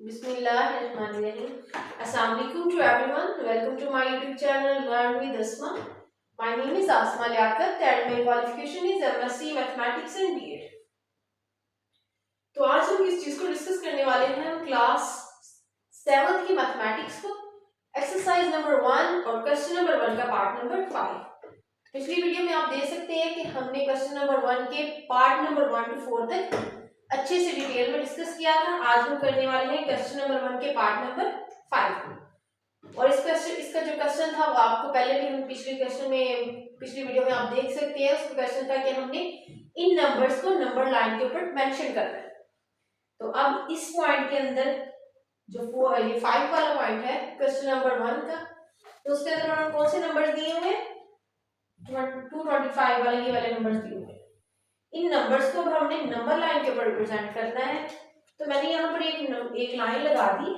Bismillahirrahmanirrahim. Assalamu alaikum to everyone. Welcome to my YouTube channel Learn with Asma. My name is Asma Liaquat and my qualification is MSc Mathematics and B.Ed. तो आज हम किस चीज को discuss करने वाले हैं? हम क्लास 7th की मैथमेटिक्स को एक्सरसाइज नंबर 1 और क्वेश्चन नंबर 1 का पार्ट नंबर 5। पिछली वीडियो में आप देख सकते हैं कि हमने क्वेश्चन नंबर 1 के पार्ट नंबर 1 to 4 तक अच्छे से डिटेल में डिस्कस किया था। आज हम करने वाले हैं क्वेश्चन नंबर 1 के पार्ट नंबर 5 और इसका जो क्वेश्चन था वो आपको पहले भी हम पिछली वीडियो में आप देख सकते हैं। उसका क्वेश्चन था कि हमने इन नंबर्स को नंबर लाइन के ऊपर मेंशन करना है। तो अब इस पॉइंट के अंदर जो ये 5 वाला पॉइंट है क्वेश्चन नंबर 1 का, तो उसके अंदर उन्होंने कौन से नंबर्स दिए हुए हैं? 225 वाले ये वाले नंबर्स दिए हुए हैं। इन नंबर्स को हमने नंबर लाइन के ऊपर रिप्रेजेंट करना है। तो मैंने यहाँ पर एक लाइन लगा दी।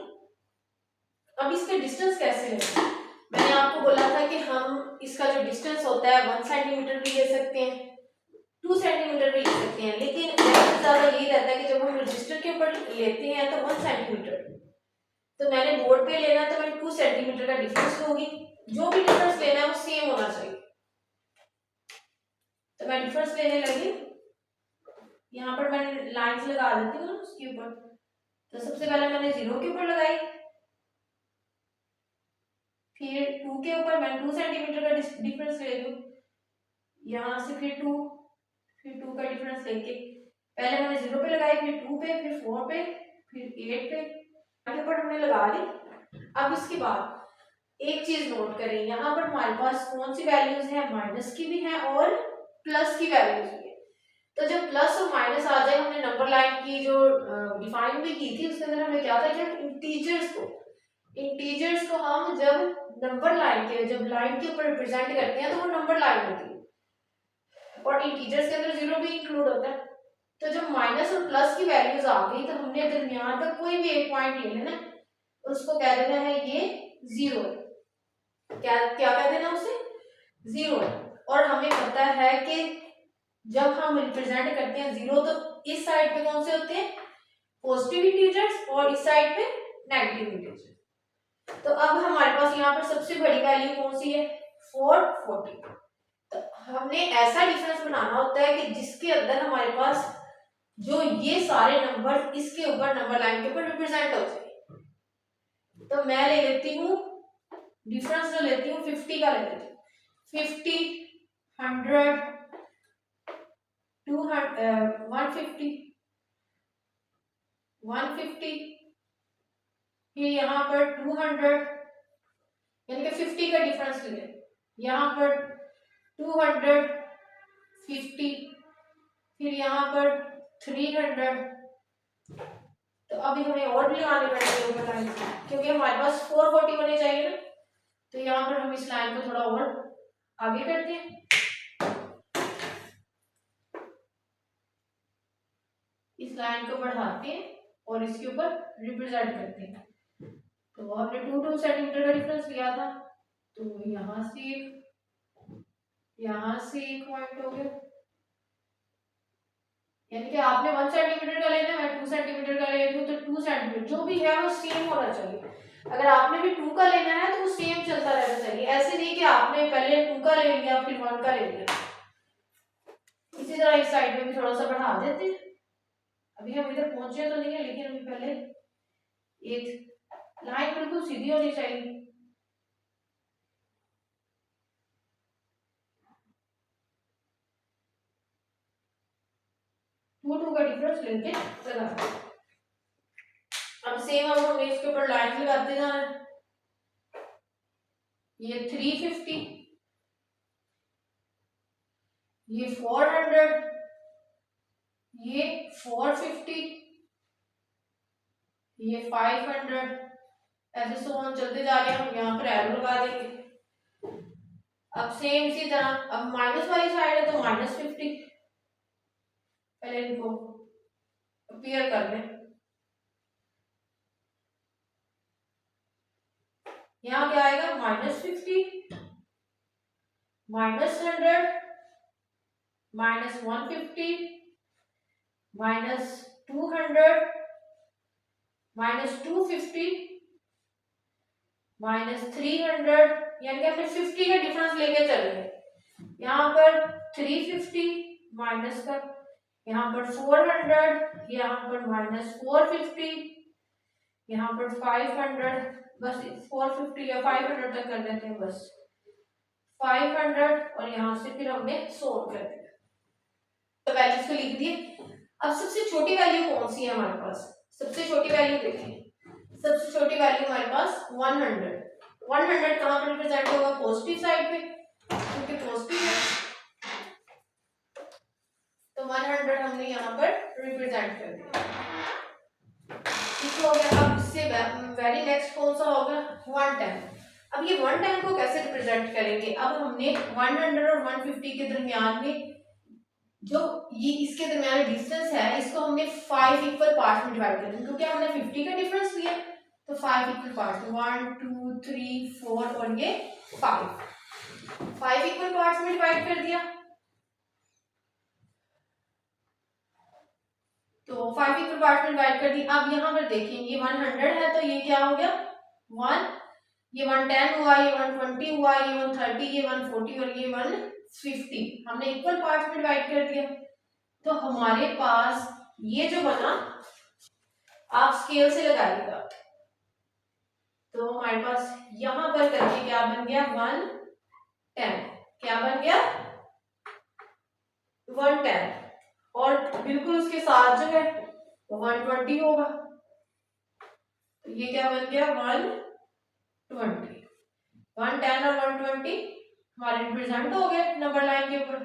अब इसका डिस्टेंस कैसे लेना? मैंने आपको बोला था कि हम इसका जो डिस्टेंस होता है 1 सेंटीमीटर भी ले सकते हैं, 2 सेंटीमीटर भी ले सकते हैं, लेकिन ज्यादा यही रहता है कि जब हम रजिस्टर के ऊपर लेते हैं तो 1 सेंटीमीटर। तो मैंने बोर्ड पे लेना तो मैं 2 सेंटीमीटर का डिफरेंस लूंगी। जो भी डिफरेंस लेना है वो सेम होना चाहिए। तो मैं डिफरेंस लेने लगी। यहाँ पर मैंने लाइंस लगा देती हूँ उसके ऊपर। तो सबसे पहले मैंने 0 के ऊपर लगाई, फिर 2 के ऊपर मैं 2 सेंटीमीटर का डिफरेंस ले लूँ, यहाँ से फिर 2 का डिफरेंस लेके पहले मैंने 0 पे लगाई, फिर 2 पे, फिर 4 पे, फिर 8 पे, के ऊपर हमने लगा दी। अब इसके बाद एक चीज नोट करें, यहाँ पर हमारे पास कौन सी वैल्यूज है? माइनस की भी है और प्लस की वैल्यूज भी है। तो जब प्लस और माइनस आ जाए, हमने नंबर लाइन की जो डिफाइन भी की थी उसके अंदर हमें क्या था कि इंटीजर्स को हम जब नंबर लाइन के ऊपर रिप्रेजेंट करते हैं तो वो नंबर लाइन होती है और इंटीजर्स के अंदर 0 भी इंक्लूड होता है। तो जब माइनस और प्लस की वैल्यूज आ गई तो हमने दरमियान का कोई भी एक पॉइंट ले लेना, उसको कह देना है ये 0 है। क्या कह देना उसे? 0 है। और हमें पता है कि जब हम रिप्रेजेंट करते हैं 0 तो इस साइड पे कौन से होते हैं? पॉजिटिव इंटीजर्स और इस साइड पे नेगेटिव इंटीजर्स। तो अब हमारे पास यहाँ पर सबसे बड़ी वैल्यू कौन सी है? 440। तो हमने ऐसा डिफरेंस बनाना होता है कि जिसके अंदर हमारे पास जो ये सारे नंबर इसके ऊपर नंबर लाइन के ऊपर रिप्रेजेंट हो जाए। तो मैं ले लेती हूँ डिफरेंस, जो लेती हूँ 50 का ले लेती हूँ। 50, 100, 200, 150, 150, फिर यहाँ पर 200, यानी कि 50 का डिफरेंस ले, यहाँ पर 250, फिर यहाँ पर 300। तो अभी हमें और भी लगाने पड़ेंगे ऊपर लाइन, क्योंकि हमारे पास 440 बने चाहिए ना। तो यहाँ पर हम इस लाइन को थोड़ा और आगे करते हैं। इस लाइन को बढ़ाते हैं और इसके ऊपर रिप्रेजेंट करते हैं। तो हमने 2 सेंटीमीटर का डिफरेंस लिया था, तो यहाँ से एक पॉइंट हो गया, यानी कि आपने 1 सेंटीमीटर का लेना है, मैं 2 सेंटीमीटर का ले लूँ तो 2 सेंटीमीटर जो भी है वो सेम होना चाहिए। अगर आपने भी 2 का लेना है तो वो सेम चलता रहना चाहिए। ऐसे नहीं कि आपने पहले 2 का ले लिया फिर 1 का ले लिया। इसी तरह इस साइड में भी थोड़ा सा बढ़ा देते हैं। अभी हम इधर पहुंचे तो नहीं है, लेकिन अभी पहले एक लाइन बिल्कुल सीधी होनी चाहिए। टू का डिफरेंस लेके लगा। अब सेम हम इसके ऊपर लाइन लगाते जाना। ये 350, ये 400, ये 450, ये 500, ऐसे सो हम चलते जा रहे हैं। हम यहाँ पर एरो लगा देंगे। अब सेम इसी तरह, अब माइनस वाली साइड है तो -50, पहले इनको अपीयर कर लें। यहाँ क्या आएगा? -50, -100, -150, -200, -250 -300, यानी कि हमने 50 का डिफरेंस लेके चल रहे। यहाँ पर 350 माइनस का, यहाँ पर 400, यहाँ पर -450, यहाँ पर 500, बस 450 या 500 तक कर देते हैं, बस 500, और यहाँ से फिर हमने सोल्व कर दिया, तो वैल्यूज को लिख दिए। अब सबसे छोटी वैल्यू कौन सी है हमारे पास? सबसे छोटी वैल्यू देखिए, सबसे छोटी वैल्यू हमारे पास 100। 100 कहाँ पर रिप्रेजेंट होगा? पॉजिटिव साइड पे, क्योंकि पॉजिटिव है, तो 100 हमने यहाँ पर रिप्रेजेंट कर दिया। ठीक हो गया। अब इससे वेरी नेक्स्ट कौन सा होगा? 110। अब ये 110 को कैसे रिप्रेजेंट करेंगे? अब हमने 100 और 150 के दरमियान में जो ये इसके दरमियान डिस्टेंस है, इसको हमने 5 इक्वल पार्ट्स में डिवाइड कर दिया, क्योंकि हमने 50 का डिफरेंस लिया, तो 5 इक्वल पार्ट्स, 1 2 3 4 और ये 5 इक्वल पार्ट्स में डिवाइड कर दिया। तो 5 इक्वल पार्ट्स में डिवाइड कर दी। अब यहाँ पर देखिए, ये 100 है, तो ये क्या हो गया? 1, ये 110 हुआ, ये 120 हुआ, ये 130, ये 140 और ये 150, हमने इक्वल पार्ट्स में डिवाइड कर दिया। तो हमारे पास ये जो बना, आप स्केल से लगाइएगा, तो हमारे पास यहां पर करके क्या बन गया? 110। क्या बन गया? 110, और बिल्कुल उसके साथ जो है 120 होगा, तो ये क्या बन गया? 120। 110 और 120 हमारे रिप्रेजेंट हो गए नंबर लाइन के ऊपर।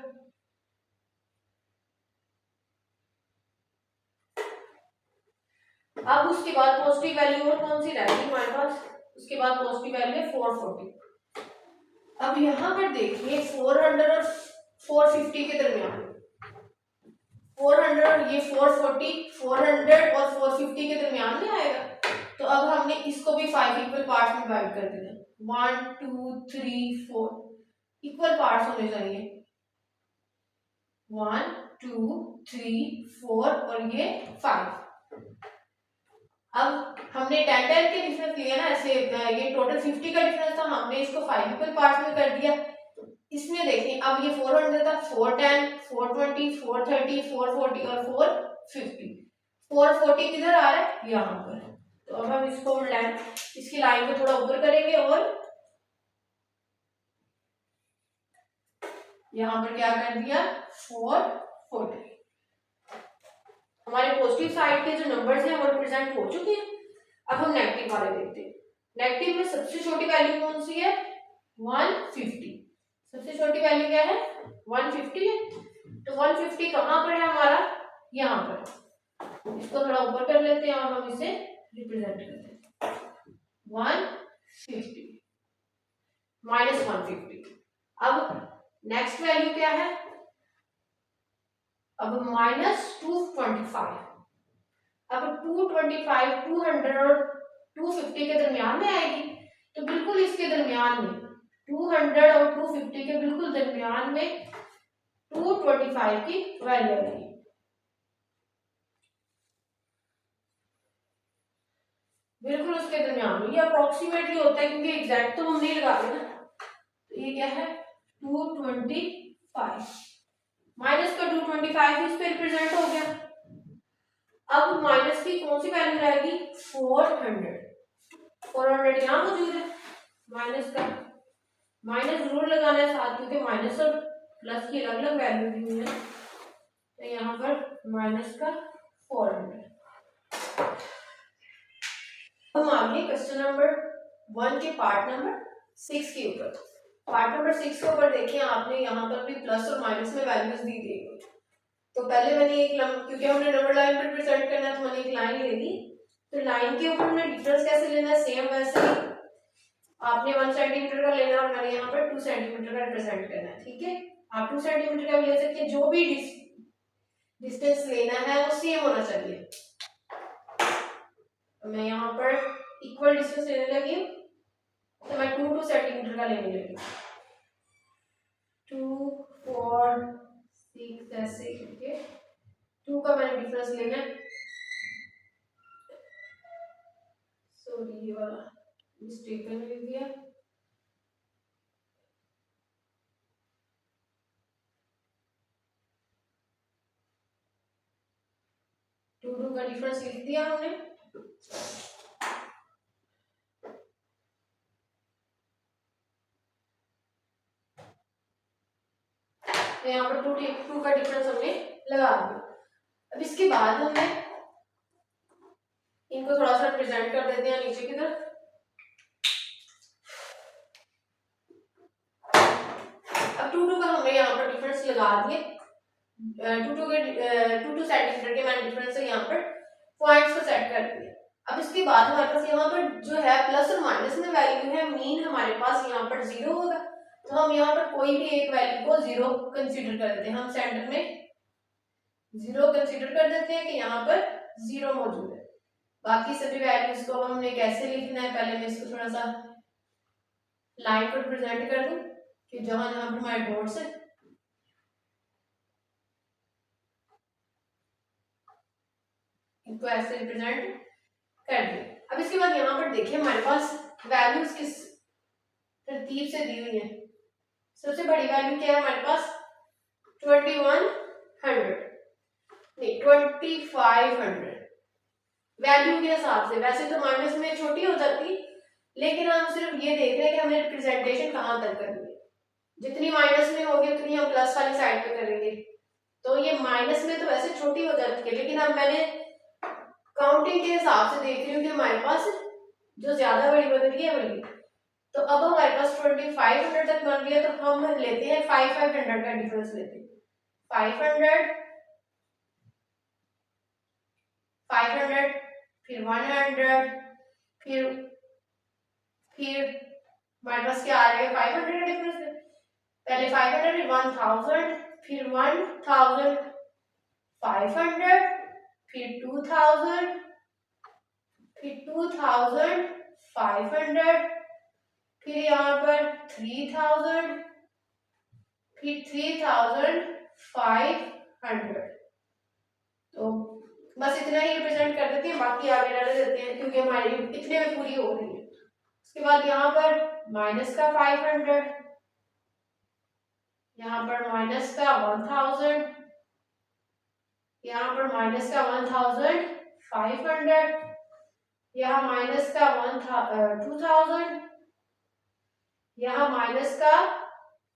अब उसके बाद पॉजिटिव वैल्यू और कौन सी रहेगी हमारे पास? उसके बाद पॉजिटिव वैल्यू है 440। अब यहाँ पर देखिए, 400 और 450 के दरमियान, 400 और ये 440, 400 और 450 के दरमियान में आएगा। तो अब हमने इसको भी 5 इक्वल पार्ट्स में डिवाइड कर देना, 1 2 3 4 इक्वल पार्ट्स होने चाहिए, 1 2 3 4 और ये 5। अब हमने 10 के डिफरेंस लिया ना, ऐसे ये टोटल 50 का डिफरेंस था, हमने इसको 5 इक्वल पार्ट्स में कर दिया। इसमें देखें, अब ये 400 था, 410 420 430 440 और 450। 440 किधर आ रहा है? यहाँ पर। तो अब हम इसको इसकी लाइन को थोड़ा ऊपर करेंगे, और यहाँ पर क्या कर दिया? 440। हमारे पॉजिटिव साइड के जो नंबर्स हैं वो रिप्रेजेंट हो चुके हैं। अब हम नेगेटिव वाले देखते हैं। नेगेटिव में सबसे छोटी वैल्यू कौन सी है? 150। सबसे छोटी वैल्यू क्या है? 150 है। तो 150 कहाँ पर है हमारा? यहाँ पर। इसको थोड़ा ऊपर कर लेते हैं और हम इसे रिप्रेजेंट करते हैं। 150 -150। अब नेक्स्ट वैल्यू क्या है? अब -225। अब 225 200 और 250 के दरमियान में आएगी, तो बिल्कुल इसके दरमियान में 200 और 250 के बिल्कुल दरमियान में 225 की वैल्यू आएगी। बिल्कुल उसके दरमियान में, ये अप्रोक्सीमेटली होता है, क्योंकि एग्जैक्ट तो हम नहीं लगा रहे ना। तो ये क्या है? 225 माइनस का 225 इस पे रिप्रेजेंट हो गया। अब माइनस की कौन सी वैल्यू रहेगी? 400। 400 यहाँ मौजूद है। माइनस का माइनस जरूर लगाना है साथ, क्योंकि माइनस और प्लस की अलग अलग वैल्यू दी हुई है। तो यहाँ पर माइनस का 400। हम आगे क्वेश्चन नंबर 1 के पार्ट नंबर 6 के ऊपर। पार्ट नंबर 6 के ऊपर देखिए, आपने यहाँ पर भी प्लस और माइनस में वैल्यूज दी गई। तो पहले मैंने एक क्योंकि हमने नंबर लाइन पर प्रेजेंट करना है, तो मैंने एक लाइन ले ली। तो लाइन के ऊपर हमने डिफरेंस कैसे लेना है? सेम वैसे ही आपने 1 सेंटीमीटर का लेना और मैंने यहाँ पर 2 सेंटीमीटर का रिप्रेजेंट करना है। ठीक है, आप 2 सेंटीमीटर का भी ले सकते हैं, जो भी डिस्टेंस लेना है वो सेम होना चाहिए। तो मैं यहाँ पर इक्वल डिस्टेंस लेने लगी हूँ, तो मैं 2 सेंटीमीटर का लेने लगी, 2 4 6 ऐसे करके 2 का मैंने डिफरेंस लेना है। सॉरी ये वाला मिस्टेकन लिख दिया। टू का डिफरेंस लिख दिया हमने। तो यहाँ पर टू का डिफरेंस हमने लगा दिया। अब इसके बाद हमने इनको थोड़ा सा प्रेजेंट कर देते हैं नीचे की तरफ। अब टू का हमने यहाँ पर डिफरेंस लगा दिए। टू सेंटीमीटर के मैंने डिफरेंस है यहाँ पर पॉइंट्स को सेट कर दिए। अब इसके बाद हमारे पास यहाँ पर जो है प्लस और माइनस में वैल्यू है, मीन हमारे पास यहाँ पर 0 होगा, तो हम यहाँ पर कोई भी एक वैल्यू को 0 कंसीडर कर देते हैं। हम सेंटर में 0 कंसीडर कर देते हैं कि यहाँ पर 0 मौजूद है। बाकी सभी वैल्यूज को हमने कैसे लिखना है, पहले मैं इसको थोड़ा सा लाइन पर प्रेजेंट कर दूं कि जहां जहां पर हमारे डॉट्स है इनको ऐसे रिप्रेजेंट कर दिए। अब इसके बाद यहाँ पर देखिए हमारे पास वैल्यूज किस तरतीब से दी हुई है। सबसे बड़ी वैल्यू क्या है हमारे पास 2100 नहीं 2500 वैल्यू के हिसाब से। वैसे तो माइनस में छोटी हो जाती, लेकिन हम सिर्फ ये देख रहे हैं कि हमें रिप्रेजेंटेशन कहाँ तक करनी है। जितनी माइनस में होगी उतनी हम प्लस वाली साइड पे करेंगे, तो ये माइनस में तो वैसे छोटी हो जाती है, लेकिन अब मैंने काउंटिंग के हिसाब से देख रही हूँ कि हमारे पास जो ज्यादा बड़ी बन रही है बड़ी। तो अब हमारे पास 2500 तक बन रही है, तो हम लेते हैं 500 का डिफरेंस लेते हैं। 500 फिर 100 फिर हमारे पास क्या आ रहा है 500 का डिफरेंस। पहले 500 फिर 1000 फिर 1500 फिर 2000 फिर 2500 फिर यहाँ पर 3000 फिर 3500। तो बस इतना ही रिप्रेजेंट कर देते हैं, बाकी आगे रहने देते हैं क्योंकि हमारी इतने में पूरी हो रही है। उसके बाद यहाँ पर माइनस का 500, यहाँ पर माइनस का 1000, यहाँ पर माइनस का 1500, यहाँ माइनस का 2000, यहाँ माइनस का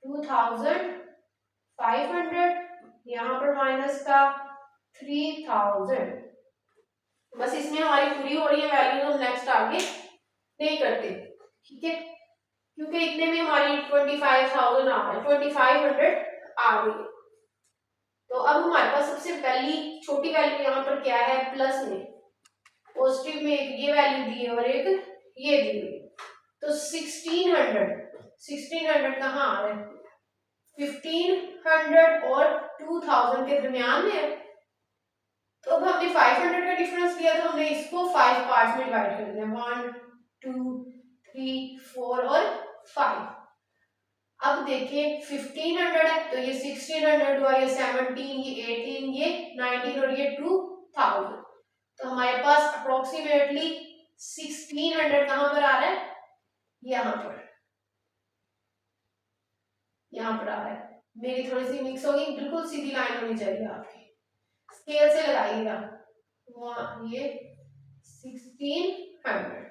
2500, यहाँ पर माइनस का 3000। बस इसमें हमारी पूरी हो रही है वैल्यू, हम नेक्स्ट आगे नहीं करते, ठीक है, क्योंकि इतने में हमारी 25,000 आ रहा है, 2500 आ गई है। तो अब हमारे पास सबसे पहली छोटी वैल्यू यहाँ पर क्या है, प्लस में पॉजिटिव में एक ये वैल्यू दी है और एक ये दी हुई है। तो 1600 कहाँ आ रहा है, 1500 और 2000 के दरमियान में है। तो अब हमने 500 का डिफरेंस लिया, तो हमने इसको 5 पार्ट्स में डिवाइड कर दिया, 1 2 3 4 और 5। अब देखिए 1500 है तो ये 1600 हुआ, ये 17, ये 18, ये 19 और ये 2000। तो हमारे पास अप्रोक्सीमेटली 1600 कहां पर आ रहा है, यहाँ पर आ रहा है। मेरी थोड़ी सी मिक्स होगी, बिल्कुल सीधी लाइन होनी चाहिए आपकी, स्केल से लगाइएगा। ये 1600।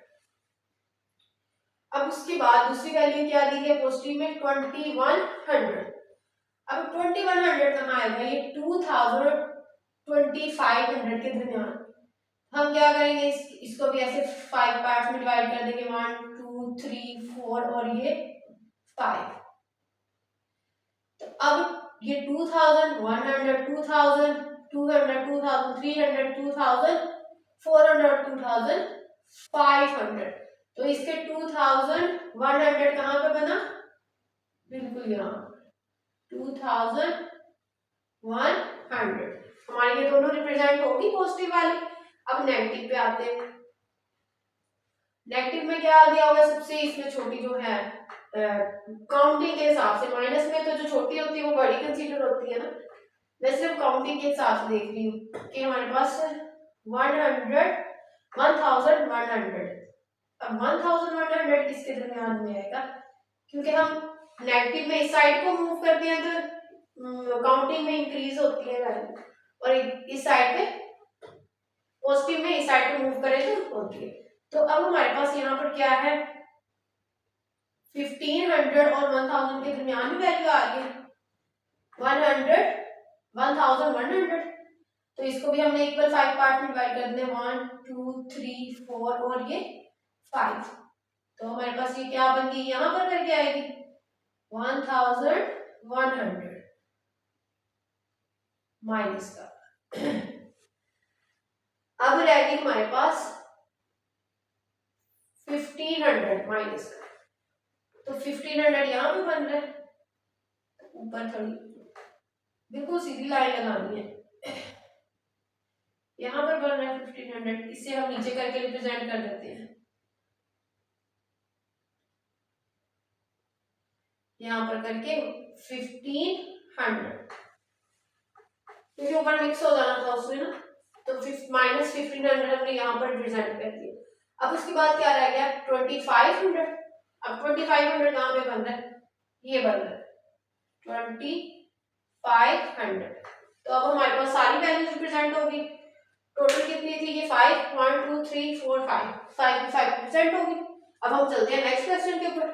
अब उसके बाद दूसरी वैल्यू क्या दी है पॉजिटिव में 2100। अब 2100 कहाँ आएगा, ये 2000 2500 के दरमियान। हम क्या करेंगे, इसको भी ऐसे 5 पार्ट्स में डिवाइड कर देंगे, 1 2 3 4 और ये 5। तो अब ये 2000 100 2000 200 2000 300 2000 400 2500। तो इसके 2100 कहाँ पे बना, बिल्कुल यहाँ 2100। हमारी ये दोनों रिप्रेजेंट होगी पॉजिटिव वाली। अब नेगेटिव पे आते हैं। नेगेटिव में क्या दिया होगा, सबसे इसमें छोटी जो है काउंटिंग के हिसाब से, माइनस में तो जो छोटी होती है वो बड़ी कंसीडर होती है ना, मैं सिर्फ काउंटिंग के हिसाब से देख रही हूँ कि हमारे पास 1100 अब 1100 किसके दरमियान में आएगा, क्योंकि हम नेगेटिव में इस साइड को मूव करते हैं तो काउंटिंग में इंक्रीज होती है वैल्यू, और इस साइड पे पॉजिटिव में इस साइड को मूव करें तो होती है। तो अब हमारे पास यहाँ पर क्या है, 1500 और 1000 के दरमियान में वैल्यू आ रही है 1100 तो इसको भी हमने इक्वल 5 पार्ट में डिवाइड कर दिया 1 2 3 4 और ये 5। तो हमारे पास ये क्या बन गई, यहाँ पर करके आएगी 1100 माइनस का अब रहेगी हमारे पास 1500 माइनस का, तो 1500 यहाँ पे बन रहा है, ऊपर थोड़ी बिल्कुल सीधी लाइन लगानी है, यहाँ पर बन रहा है 1500, इसे हम नीचे करके रिप्रेजेंट कर देते हैं, यहाँ पर करके 1500 क्योंकि ऊपर मिक्स हो जाना था उसमें ना, तो माइनस 1500 हमने यहाँ पर रिप्रेजेंट कर दिया। अब उसके बाद क्या रह गया 2500, अब 2500 कहाँ पे बन रहा है, ये बन रहा है 2500। तो अब हमारे पास सारी वैल्यूज रिप्रेजेंट होगी, टोटल कितनी थी ये 5 1 2 3 4 5 रिप्रेजेंट होगी। अब हम चलते हैं नेक्स्ट क्वेश्चन के ऊपर।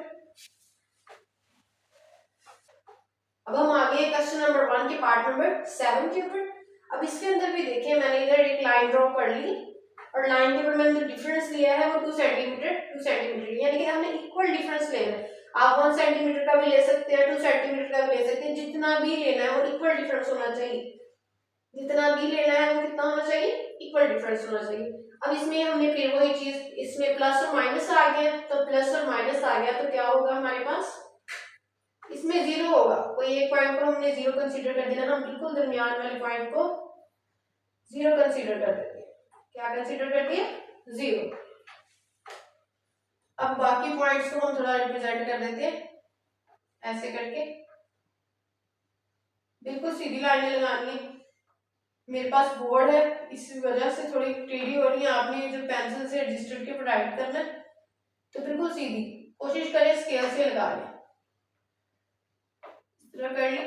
अब हम आ गए क्वेश्चन नंबर 1 के पार्ट नंबर 7 के ऊपर। अब इसके अंदर भी देखिए मैंने इधर एक लाइन ड्रॉ कर ली और लाइन के ऊपर मैंने जो डिफरेंस लिया है वो 2 सेंटीमीटर यानी कि हमने इक्वल डिफरेंस लेना है। आप 1 सेंटीमीटर का भी ले सकते हैं, 2 सेंटीमीटर का भी ले सकते हैं, जितना भी लेना है वो इक्वल डिफरेंस होना चाहिए, जितना भी लेना है वो कितना होना चाहिए, इक्वल डिफरेंस होना चाहिए। अब इसमें हमने फिर वही चीज, इसमें प्लस और माइनस आ गया, तो प्लस और माइनस आ गया तो क्या होगा हमारे पास, इसमें जीरो होगा, कोई एक पॉइंट को हमने जीरो कंसीडर कर देना, हम बिल्कुल दरमियान वाले पॉइंट को जीरो कंसीडर कर देते हैं। क्या कंसीडर कर दिया, जीरो। अब बाकी पॉइंट्स को हम थोड़ा रिप्रेजेंट कर देते हैं ऐसे करके, बिल्कुल सीधी लाइनें लगानी है। मेरे पास बोर्ड है इस वजह से थोड़ी टेढ़ी हो रही है, आपने जो पेंसिल से रजिस्टर के राइट करना है तो बिल्कुल सीधी कोशिश करें, स्केल से लगा लें, कर ली।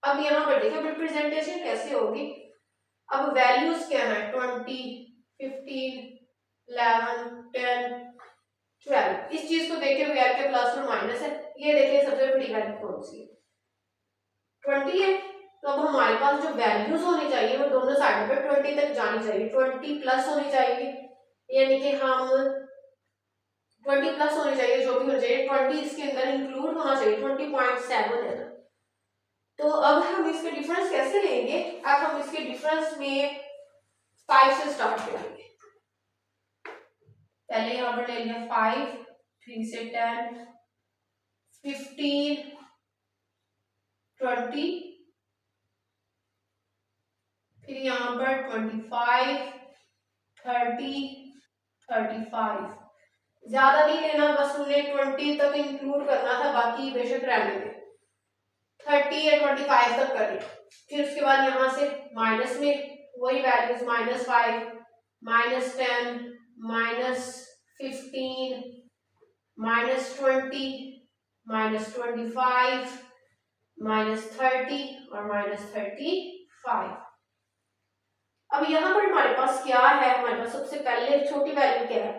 अब यहाँ पर देखो रिप्रेजेंटेशन कैसे होगी। अब वैल्यूज क्या है 20 15 11 10 12, इस चीज को देखे हुए आपके प्लस और माइनस है, ये देखिए सबसे बड़ी वैल्यू कौन सी है 20 है। तो अब हमारे पास जो वैल्यूज होनी चाहिए वो दोनों साइड पे 20 तक जानी चाहिए, 20 प्लस होनी चाहिए, यानी कि हम 20 प्लस होनी चाहिए, जो भी हो जाए 20 इसके अंदर इंक्लूड होना चाहिए, 20.7 है ना। तो अब हम इसके डिफरेंस कैसे लेंगे, अब हम इसके डिफरेंस में 5 से स्टार्ट करेंगे। पहले यहाँ पर ले लिया 5, 3 से 10 15 20, फिर यहाँ पर 25 30 35, ज्यादा नहीं लेना, बस हमने 20 तक इंक्लूड करना था, बाकी बेशक रहने दें, 30 या 25 तक करें। फिर उसके बाद यहाँ से माइनस में वही वैल्यूज -5 -10 -15 -20 -25 -30 और -35। अब यहाँ पर हमारे पास क्या है, हमारे पास सबसे पहले छोटी वैल्यू क्या है,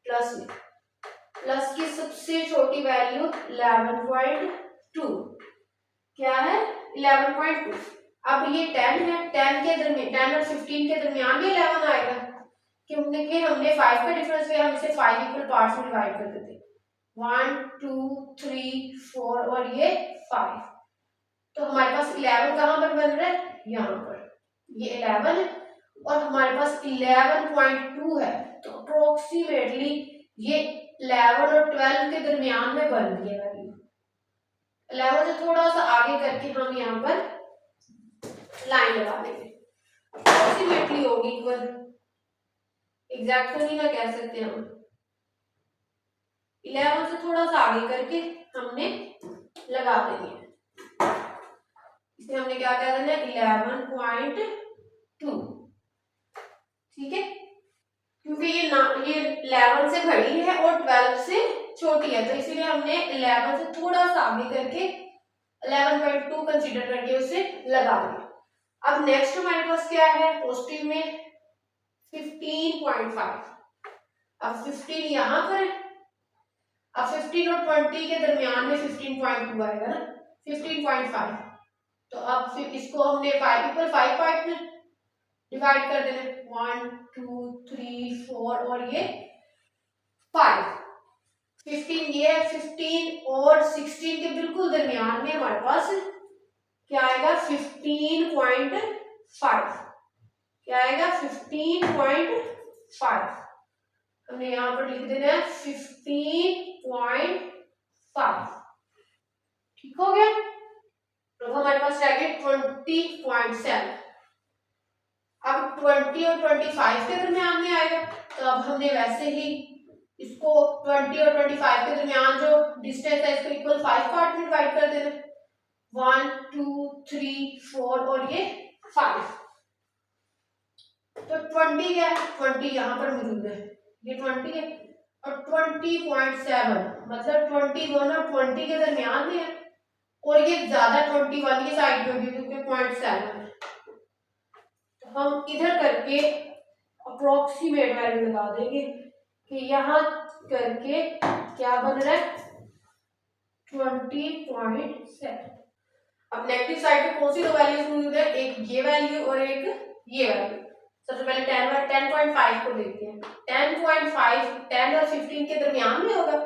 प्लस में, प्लस की सबसे छोटी वैल्यू 11.2 क्या है 11.2। अब ये 10 है, 10 के दरमियान 10 और 15 के दरमियान में 11 आएगा, क्योंकि हमने 5 का डिफरेंस लिया, हम इसे 5 इक्वल पार्ट्स में डिवाइड कर देते 1 2 3 4 और ये 5। तो हमारे पास 11 कहाँ पर बन रहा है, यहाँ पर ये 11 है और हमारे पास 11.2 है, तो अप्रोक्सीमेटली ये 11 और 12 के दरमियान में बन रही है वैल्यू। 11 से थोड़ा सा आगे करके हम यहाँ पर लाइन लगा देंगे, अप्रोक्सीमेटली होगी इक्वल, एग्जैक्ट तो नहीं ना कह सकते हम, 11 से थोड़ा सा आगे करके हमने लगा देंगे, इसमें हमने क्या कह देना 11.2, ठीक है, क्योंकि ये 11 से बड़ी है और 12 से छोटी है, तो इसीलिए हमने 11 से थोड़ा सा आगे करके 11.2 कंसीडर करके उसे लगा दिया। अब नेक्स्ट हमारे पास क्या है पॉजिटिव में 15.5। अब 15 यहाँ पर है, अब 15 और 20 के दरमियान में 15.2 आएगा ना, 15.5। तो अब फिर इसको हमने 5 पार्ट में डिवाइड कर देना, 1 2 3 4 और ये 5। 15 ये 15 और 16 के बिल्कुल दरमियान में हमारे पास क्या आएगा 15.5। क्या आएगा 15.5। हमने यहाँ पर लिख देना है 15.5। ठीक हो गया। तो हमारे पास रह गए 20.7। अब 20 और 25 के दरमियान में आएगा, तो अब हमने वैसे ही इसको 20 और 25 के दरमियान जो डिस्टेंस है इसको इक्वल 5 पार्ट में डिवाइड कर देना, 1 2 3 4 और ये 5। तो 20 क्या है 20 यहाँ पर मौजूद है, ये 20 है और 20.7 मतलब 21 और 20 के दरमियान में है और ये ज्यादा 21 की साइड में होगी क्योंकि 0.7 है। तो हम इधर करके अप्रोक्सीमेट वैल्यू लगा देंगे कि यहाँ करके क्या बन रहा है 20.7। अब नेगेटिव साइड पे कौन सी दो वैल्यूज मौजूद है, एक ये वैल्यू और एक ये वैल्यू। सबसे पहले 10.5 को देखते हैं। 10.5 10 और 15 के दरमियान में होगा,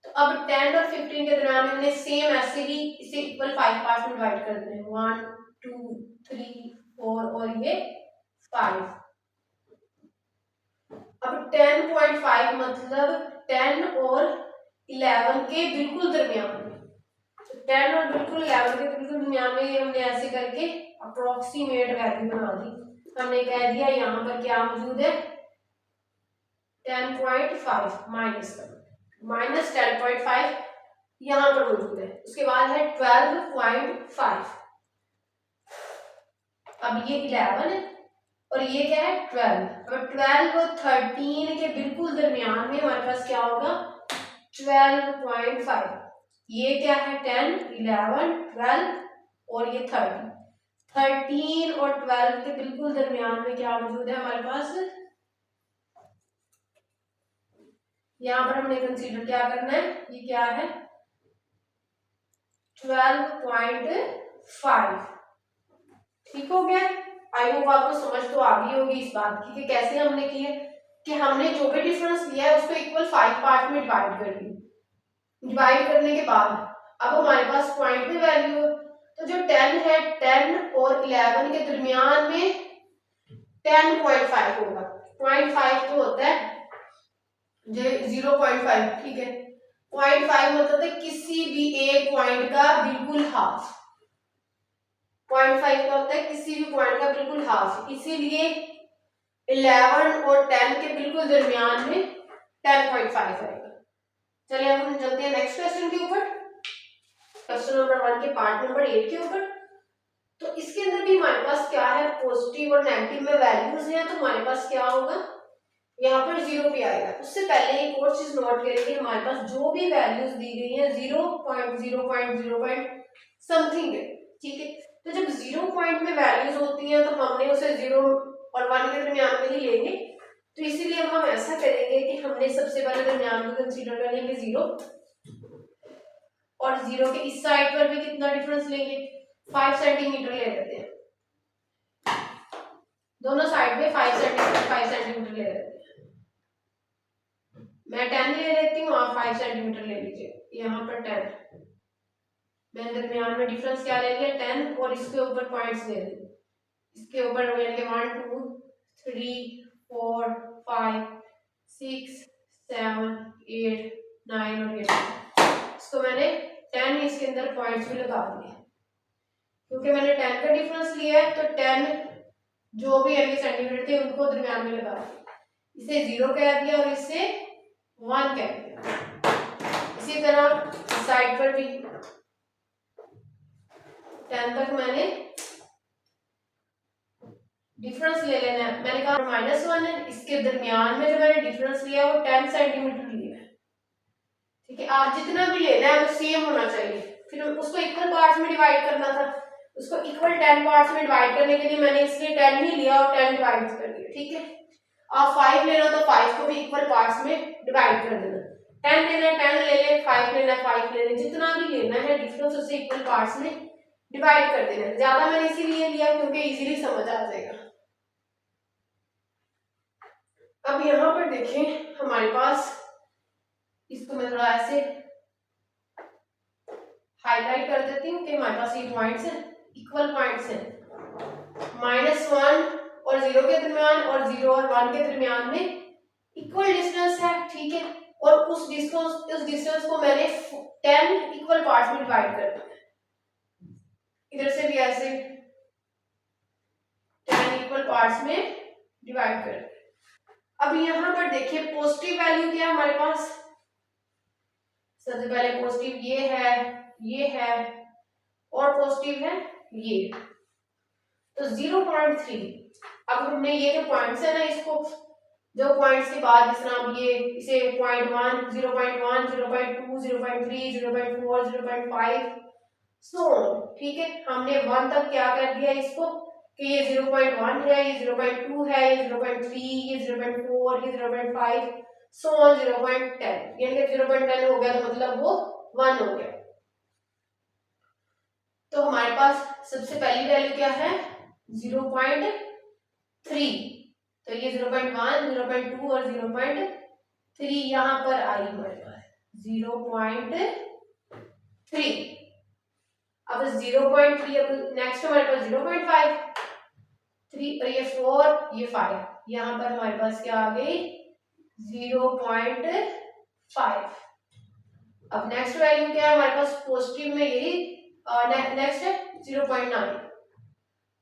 तो अब 10 और 15 के दरमियान में हमने सेम ऐसे ही इसे इक्वल 5 पार्ट में डिवाइड कर दें, 1 2 3 4 और ये 5। अब 10.5 मतलब 10 और 11 के बिल्कुल दरमियान में, तो 10 और बिल्कुल 11 के बिल्कुल दरमियान में ये हमने ऐसे करके अप्रोक्सीमेट वैल्यू बना दी। हमने कह दिया यहाँ पर क्या मौजूद है 10.5 माइनस 10.5 यहाँ पर मौजूद है। उसके बाद है 12.5। अब ये 11 है और ये क्या है 12, और 12 और 13 के बिल्कुल दरमियान में हमारे पास क्या होगा 12.5। ये क्या है 10 11 12 और ये 13। 13 और 12 के बिल्कुल दरमियान में क्या मौजूद है हमारे पास, यहाँ पर हमने कंसीडर क्या करना है, ये क्या है 12.5। ठीक हो गया। आई होप आपको समझ तो आ गई होगी इस बात की कि कैसे हमने किए कि हमने जो भी डिफरेंस लिया है उसको इक्वल 5 पार्ट में डिवाइड कर दी। डिवाइड करने के बाद अब हमारे पास पॉइंट में वैल्यू, तो जो 10 है 10 और 11 के दरमियान में 10.5 होगा। 0.5 तो होता है जो 0.5, ठीक है 0.5 मतलब है किसी भी एक पॉइंट का बिल्कुल हाफ। 0.5 का होता है किसी भी पॉइंट का बिल्कुल हाफ, इसीलिए 11 और 10 के बिल्कुल दरमियान में 10.5 आएगा। चलिए अब हम चलते हैं नेक्स्ट क्वेश्चन के ऊपर, क्वेश्चन नंबर 1 के पार्ट नंबर 8 के ऊपर। तो इसके अंदर भी हमारे पास क्या है पॉजिटिव और नेगेटिव में वैल्यूज हैं, तो हमारे पास क्या होगा यहाँ पर 0 भी आएगा। उससे पहले एक और चीज नोट करेंगे, हमारे पास जो भी वैल्यूज दी गई है 0.0.0 समथिंग है, ठीक है। तो जब 0 पॉइंट में वैल्यूज होती हैं तो हमने उसे 0 और 1 के दरमियान में ही लेंगे, तो इसीलिए हम ऐसा करेंगे कि हमने सबसे पहले दरमियान को कंसीडर कर लेंगे 0 और 0 के इस साइड पर भी कितना डिफरेंस लेंगे 5 सेंटीमीटर ले लेते हैं, दोनों साइड में 5 सेंटीमीटर ले लेते हैं। मैं 10 ले लेती हूँ, आप 5 सेंटीमीटर ले लीजिए, यहाँ पर 10 मैंने दरमियान में डिफरेंस क्या ले लिया 10 और इसके ऊपर पॉइंट्स ले लिए, इसके ऊपर मैंने 1 2 3 4 5 6 7 8 9 और 8, इसको मैंने 10 इसके अंदर पॉइंट्स भी लगा दिए क्योंकि मैंने 10 का डिफरेंस लिया है, तो 10 जो भी अन्य सेंटीमीटर थे उनको दरमियान में लगा दिया, इसे 0 कह दिया और इसे 1 कह दिया। इसी तरह साइड पर भी 10 तक मैंने डिफरेंस ले लेना है। मैंने कहा -1 है, इसके दरमियान में जो मैंने डिफरेंस लिया वो 10 सेंटीमीटर लिया है। ठीक है, आप जितना भी लेना है वो सेम होना चाहिए। फिर उसको इक्वल पार्ट्स में डिवाइड करना था, उसको इक्वल 10 पार्ट्स में डिवाइड करने के लिए मैंने इसलिए 10 ही लिया और 10 डिवाइड कर दिया। ठीक है, आप 5 लेना तो 5 को भी इक्वल पार्ट्स में डिवाइड कर देना। 10 लेना है 10 ले ले, 5 लेना है 5 ले ले, जितना भी लेना है डिफरेंस उसे इक्वल पार्ट्स में डिवाइड कर देना। ज्यादा मैंने इसीलिए लिया क्योंकि इजीली समझ आ जाएगा। अब यहाँ पर देखें हमारे पास, इसको मैं थोड़ा ऐसे हाईलाइट कर देती हूँ कि हमारे पास ये पॉइंट्स हैं, इक्वल पॉइंट्स हैं। -1 और 0 के दरमियान और 0 और 1 के दरमियान में इक्वल डिस्टेंस है। ठीक है, और उस डिस्टेंस को मैंने 10 इक्वल पार्ट्स में डिवाइड कर दिया। इधर से भी ऐसे 10 इक्वल पार्ट्स में डिवाइड कर दिया। अब यहाँ पर देखिए पॉजिटिव वैल्यू क्या है हमारे पास। सबसे पहले पॉजिटिव ये है और पॉजिटिव है ये, तो 0.3। अब हमने ये जो पॉइंट्स है ना, इसको जो पॉइंट्स के बाद जिस तरह हम ये इसे 0.1 0.1 0.2 0.3 0.4 0.5 सो ठीक है, हमने 1 तक क्या कर दिया इसको कि ये 0.1 है, ये 0.2 है, ये 0.3, ये 0.4, ये 0.5 सो ऑन 0.10। यानी कि 0.10 हो गया तो मतलब वो 1 हो गया। तो हमारे पास सबसे पहली वैल्यू क्या है 0.3, तो ये 0.1 0.2 और 0.3 यहाँ पर आई हमारे पास 0.3। अब 0.3, अब नेक्स्ट हमारे पास 0.5 3 और ये 4 ये 5, यहाँ पर हमारे पास क्या आ गई 0.5। अब नेक्स्ट वैल्यू क्या है हमारे पास पॉजिटिव में, यही नेक्स्ट है 0.9।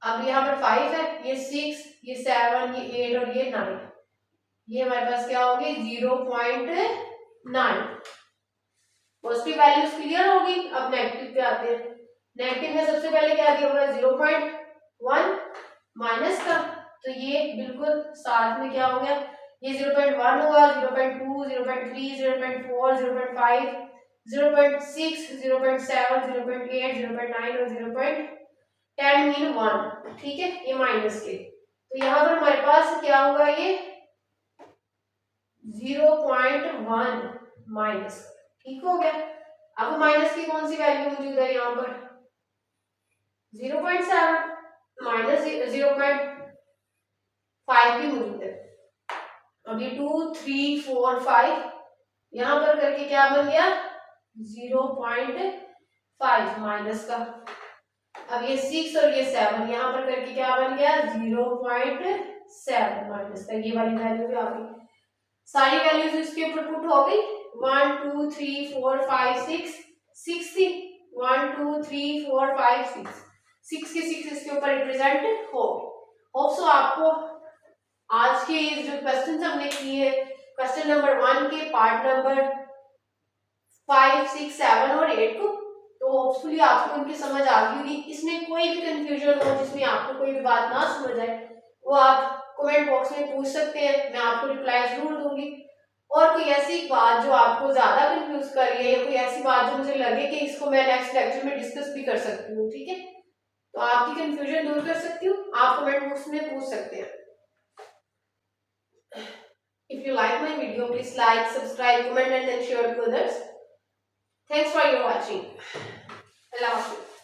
अब यहाँ पर 5 है, ये 6 ये 7 ये 8 और ये 9, ये हमारे पास क्या होगी 0.9। पॉजिटिव वैल्यूज क्लियर होगी। अब नेगेटिव पे आते हैं। नेगेटिव में सबसे पहले क्या दिया हुआ है 0.1 माइनस का, तो ये बिल्कुल साथ में क्या हो गया, ये 0.1 हुआ, 0.2 0.3 0.4 0.5 0.6 0.7 0.8 0.9 और 0.10 मीन 1। ठीक है, ये माइनस के, तो यहाँ पर हमारे पास क्या होगा ये 0.1 माइनस। ठीक हो गया। अब माइनस की कौन सी वैल्यू मौजूद है यहाँ पर 0.7 माइनस 0.5 भी मौजूद है। अब ये 2 3 4 5 यहाँ पर करके क्या बन गया 0.5 माइनस का। अब ये 6 और ये 7 यहाँ पर करके क्या बन गया 0.7 माइनस का। ये वाली वैल्यू भी आ गई, सारी वैल्यूज इसके ऊपर पुट हो गई। 1 2 3 4 5 6 6 थी, 1 2 3 4 5 6 के 6 इसके ऊपर रिप्रेजेंट हो। होप सो आपको आज के जो क्वेश्चन हमने किए, क्वेश्चन नंबर 1 के पार्ट नंबर 5 6 7 और 8 को, तो होपफुली आपको इनकी समझ आ गई होगी। इसमें कोई भी कंफ्यूजन हो, जिसमें आपको कोई भी बात ना समझ आए, वो आप कमेंट बॉक्स में पूछ सकते हैं, मैं आपको रिप्लाई जरूर दूंगी। और कोई ऐसी बात जो आपको ज्यादा कंफ्यूज कर रही है या कोई ऐसी बात जो मुझे लगे कि इसको मैं नेक्स्ट लेक्चर में डिस्कस भी कर सकती हूँ, ठीक है, तो आपकी कंफ्यूजन दूर कर सकती हूँ, आप कमेंट बॉक्स में पूछ सकते हैं। If you like my video, please like, subscribe, comment and then share to others. Thanks for your watching. Allah Hafiz.